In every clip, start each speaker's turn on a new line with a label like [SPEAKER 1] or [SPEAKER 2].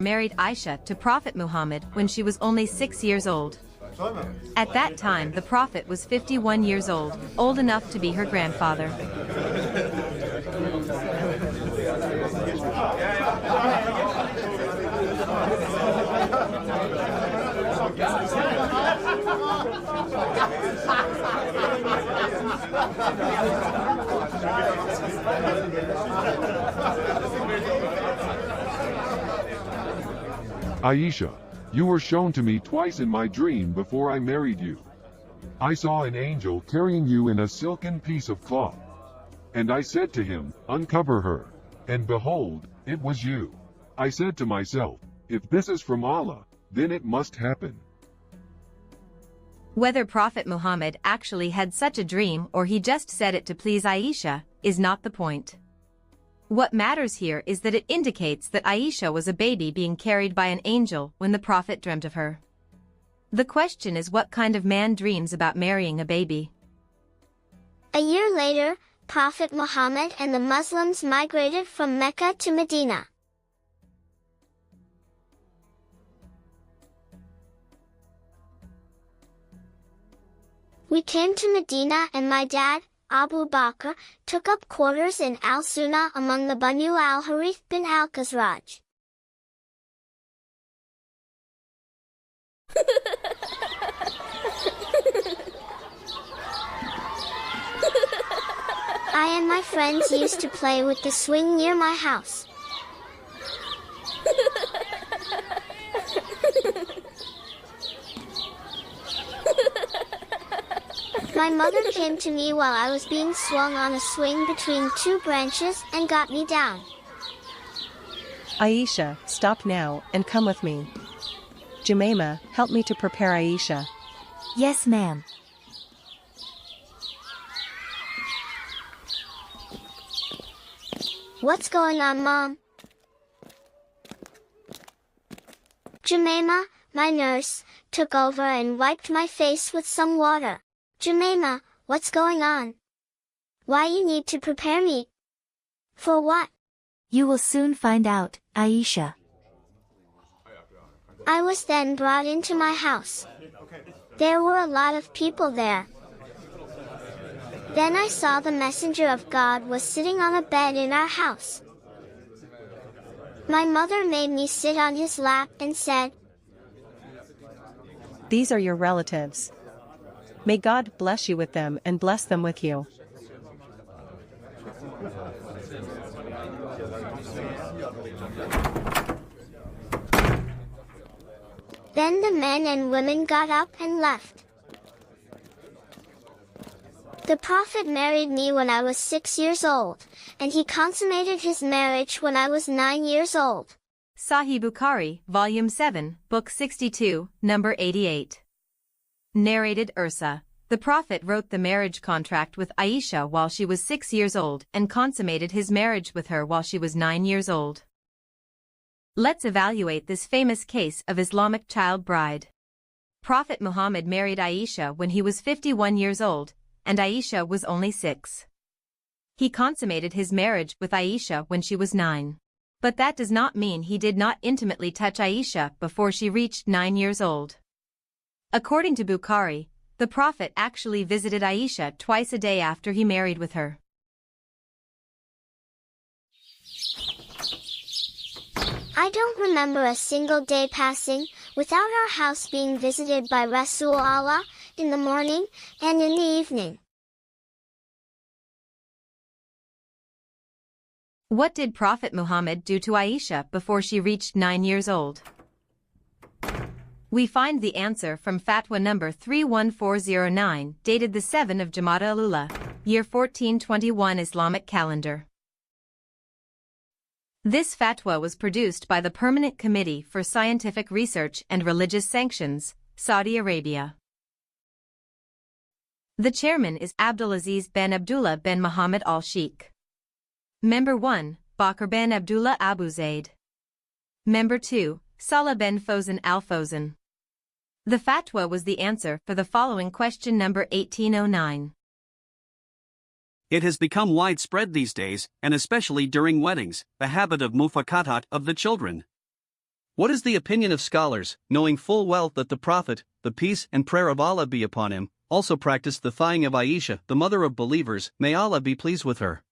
[SPEAKER 1] married Aisha to Prophet Muhammad when she was only 6 years old. At that time the Prophet was 51 years old enough to be her grandfather.
[SPEAKER 2] Aisha, you were shown to me twice in my dream before I married you. I saw an angel carrying you in a silken piece of cloth. And I said to him, uncover her. And behold, it was you. I said to myself, if this is from Allah, then it must happen.
[SPEAKER 1] Whether Prophet Muhammad actually had such a dream or he just said it to please Aisha, is not the point. What matters here is that it indicates that Aisha was a baby being carried by an angel when the Prophet dreamt of her. The question is, what kind of man dreams about marrying a baby?
[SPEAKER 3] A year later, Prophet Muhammad and the Muslims migrated from Mecca to Medina. We came to Medina and my dad, Abu Bakr, took up quarters in Al-Sunnah among the Banu al-Harith bin al-Khazraj. I and my friends used to play with the swing near my house. My mother came to me while I was being swung on a swing between two branches and got me down.
[SPEAKER 4] Aisha, stop now and come with me. Jumaima, help me to prepare Aisha.
[SPEAKER 5] Yes, ma'am.
[SPEAKER 3] What's going on, Mom? Jumaima, my nurse, took over and wiped my face with some water. Jumaima, what's going on? Why you need to prepare me? For what?
[SPEAKER 5] You will soon find out, Aisha.
[SPEAKER 3] I was then brought into my house. There were a lot of people there. Then I saw the messenger of God was sitting on a bed in our house. My mother made me sit on his lap and said,
[SPEAKER 4] These are your relatives. May God bless you with them and bless them with you.
[SPEAKER 3] Then the men and women got up and left. The Prophet married me when I was 6 years old, and he consummated his marriage when I was 9 years old.
[SPEAKER 1] Sahih Bukhari, Volume 7, Book 62, Number 88. Narrated Ursa. The Prophet wrote the marriage contract with Aisha while she was 6 years old and consummated his marriage with her while she was 9 years old. Let's evaluate this famous case of Islamic child bride. Prophet Muhammad married Aisha when he was 51 years old, and Aisha was only 6. He consummated his marriage with Aisha when she was 9. But that does not mean he did not intimately touch Aisha before she reached 9 years old. According to Bukhari, the Prophet actually visited Aisha twice a day after he married with her.
[SPEAKER 3] I don't remember a single day passing without our house being visited by Rasul Allah in the morning and in the evening.
[SPEAKER 1] What did Prophet Muhammad do to Aisha before she reached 9 years old? We find the answer from Fatwa number 31409, dated the 7th of Jamada al-Ula, year 1421 Islamic calendar. This fatwa was produced by the Permanent Committee for Scientific Research and Religious Sanctions, Saudi Arabia. The chairman is Abdulaziz bin Abdullah bin Muhammad al-Sheikh. Member 1, Bakr bin Abdullah Abu Zaid. Member 2, Salah bin Fawzan al-Fawzan. The fatwa was the answer for the following question number 1809.
[SPEAKER 6] It has become widespread these days, and especially during weddings, the habit of mufakatat of the children. What is the opinion of scholars, knowing full well that the Prophet, the peace and prayer of Allah be upon him, also practiced the thighing of Aisha, the mother of believers, may Allah be pleased with her?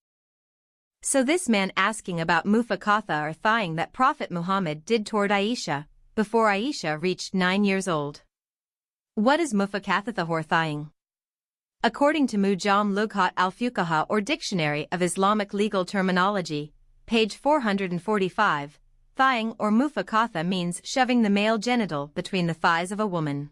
[SPEAKER 1] So this man asking about mufakatha or thighing that Prophet Muhammad did toward Aisha, before Aisha reached 9 years old. What is mufakatha or thighing? According to Mujam Lughat al-Fuqaha or Dictionary of Islamic Legal Terminology, page 445, thighing or mufakatha means shoving the male genital between the thighs of a woman.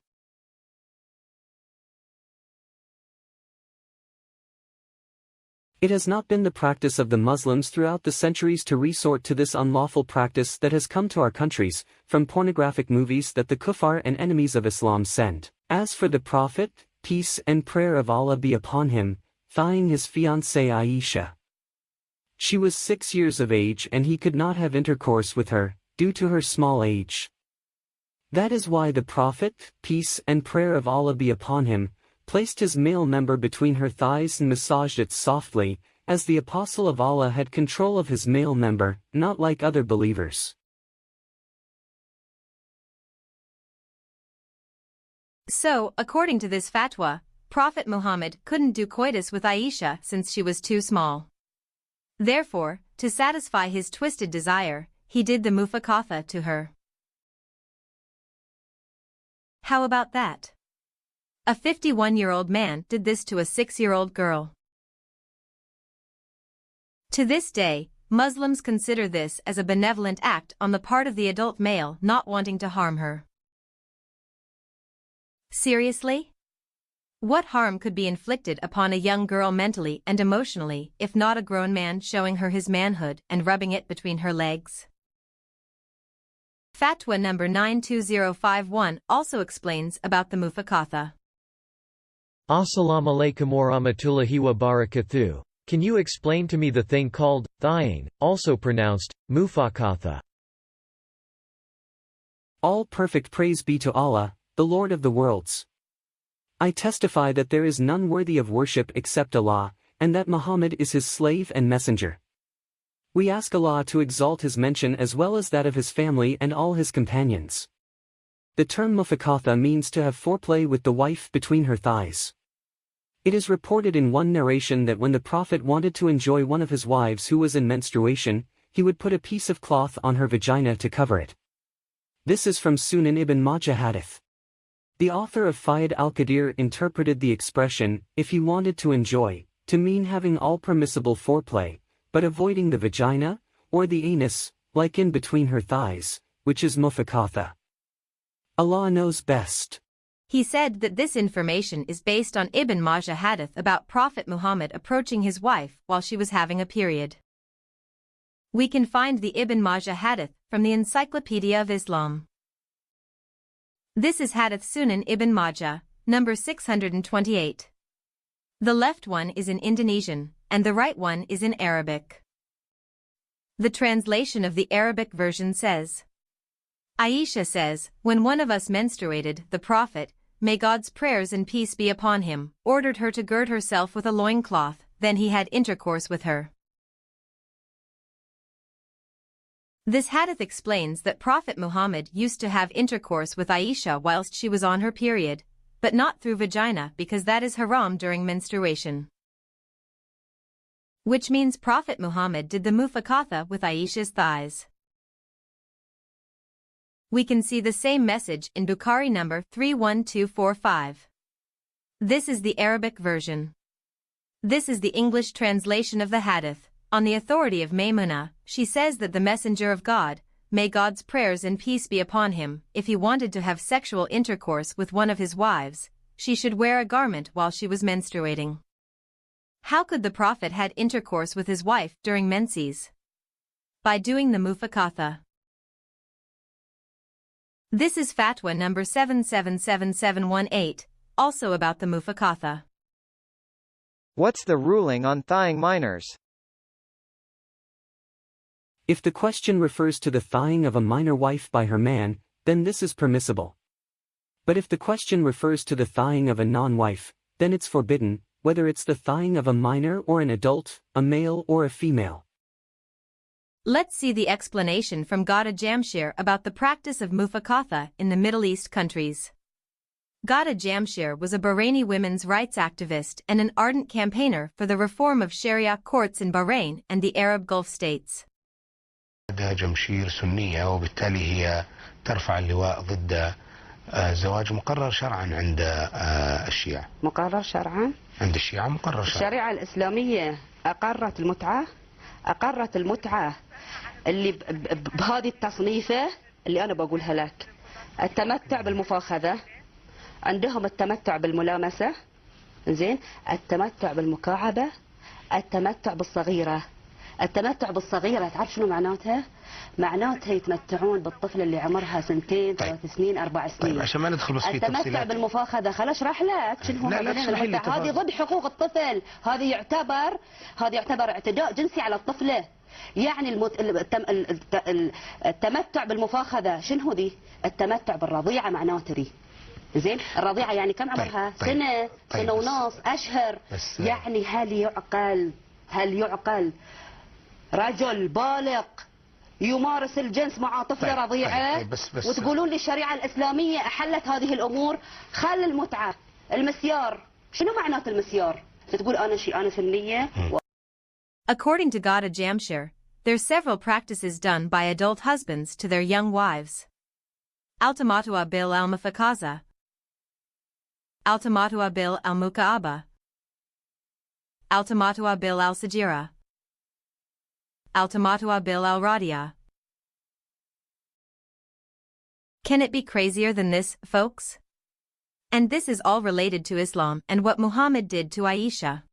[SPEAKER 7] It has not been the practice of the Muslims throughout the centuries to resort to this unlawful practice that has come to our countries, from pornographic movies that the kuffar and enemies of Islam send. As for the Prophet, peace and prayer of Allah be upon him, thighing his fiancée Aisha. She was 6 years of age and he could not have intercourse with her, due to her small age. That is why the Prophet, peace and prayer of Allah be upon him, placed his male member between her thighs and massaged it softly, as the Apostle of Allah had control of his male member, not like other believers.
[SPEAKER 1] So, according to this fatwa, Prophet Muhammad couldn't do coitus with Aisha since she was too small. Therefore, to satisfy his twisted desire, he did the mufakatha to her. How about that? A 51-year-old man did this to a 6-year-old girl. To this day, Muslims consider this as a benevolent act on the part of the adult male not wanting to harm her. Seriously? What harm could be inflicted upon a young girl mentally and emotionally if not a grown man showing her his manhood and rubbing it between her legs? Fatwa number 92051 also explains about the mufakatha.
[SPEAKER 8] Assalamu alaikum wa rahmatullahi wa barakatuh. Can you explain to me the thing called thighing, also pronounced mufakatha?
[SPEAKER 7] All perfect praise be to Allah, the Lord of the worlds. I testify that there is none worthy of worship except Allah, and that Muhammad is his slave and messenger. We ask Allah to exalt his mention as well as that of his family and all his companions. The term mufakatha means to have foreplay with the wife between her thighs. It is reported in one narration that when the Prophet wanted to enjoy one of his wives who was in menstruation, he would put a piece of cloth on her vagina to cover it. This is from Sunan ibn Majah hadith. The author of Fayd al-Qadir interpreted the expression, if he wanted to enjoy, to mean having all permissible foreplay, but avoiding the vagina, or the anus, like in between her thighs, which is mufakatha. Allah knows best.
[SPEAKER 1] He said that this information is based on Ibn Majah hadith about Prophet Muhammad approaching his wife while she was having a period. We can find the Ibn Majah hadith from the Encyclopedia of Islam. This is Hadith Sunan Ibn Majah, number 628. The left one is in Indonesian, and the right one is in Arabic. The translation of the Arabic version says, Aisha says, when one of us menstruated, the Prophet, may God's prayers and peace be upon him, ordered her to gird herself with a loincloth, then he had intercourse with her. This hadith explains that Prophet Muhammad used to have intercourse with Aisha whilst she was on her period, but not through vagina because that is haram during menstruation. Which means Prophet Muhammad did the mufakatha with Aisha's thighs. We can see the same message in Bukhari number 31245. This is the Arabic version. This is the English translation of the hadith. On the authority of Maymunah, she says that the Messenger of God, may God's prayers and peace be upon him, if he wanted to have sexual intercourse with one of his wives, she should wear a garment while she was menstruating. How could the Prophet had intercourse with his wife during menses? By doing the mufakatha. This is Fatwa number 777718, also about the mufakatha.
[SPEAKER 9] What's the ruling on thighing minors?
[SPEAKER 7] If the question refers to the thighing of a minor wife by her man, then this is permissible. But if the question refers to the thighing of a non-wife, then it's forbidden, whether it's the thighing of a minor or an adult, a male or a female.
[SPEAKER 1] Let's see the explanation from Ghada Jamshir about the practice of mufakatha in the Middle East countries. Ghada Jamshir was a Bahraini women's rights activist and an ardent campaigner for the reform of Sharia courts in Bahrain and the Arab Gulf states.
[SPEAKER 10] ghada جمشير سنية وبالتالي هي ترفع اللواء ضد زواج مقرر شرعا عند الشيعة.
[SPEAKER 11] مقرر شرعا؟
[SPEAKER 10] عند الشيعة مقرر شرعا.
[SPEAKER 11] الشريعة الإسلامية أقرت المتعة اللي بهذه التصنيفة اللي أنا بقولها لك. التمتع بالمفاخذة، عندهم التمتع بالملامسة، زين، التمتع بالمكاعبة، التمتع بالصغيرة. التمتع بالصغيرة تعرف شنو معناتها؟ معناتها يتمتعون بالطفل اللي عمرها 2 3 سنين 4 سنين.
[SPEAKER 10] طيب عشان ما ندخل بس في تفصيلات.
[SPEAKER 11] التمتع بالمفاخذة خل اشرح لك شنو
[SPEAKER 10] لا
[SPEAKER 11] هذه ضد حقوق الطفل، هذه يعتبر اعتداء جنسي على الطفلة. يعني التمتع بالمفاخذة شنو ذي؟ التمتع بالرضيعة معناته ذي. زين، الرضيعة يعني كم عمرها؟ سنة ونص، أشهر. يعني هل يعقل رجل بالغ يمارس الجنس مع طفلة رضيعة؟
[SPEAKER 10] بس
[SPEAKER 11] وتقولون لي الشريعة الإسلامية أحلت هذه الأمور؟ خل المتعة، المسيار، شنو معنات المسيار؟ تقول أنا سنية.
[SPEAKER 1] According to Ghada Jamshir, there are several practices done by adult husbands to their young wives. Altamatua bil al-mufakaza, Altamatua bil al-mukaaba, Altamatua bil al-sajira, Altamatua bil al-radia. Can it be crazier than this, folks? And this is all related to Islam and what Muhammad did to Aisha.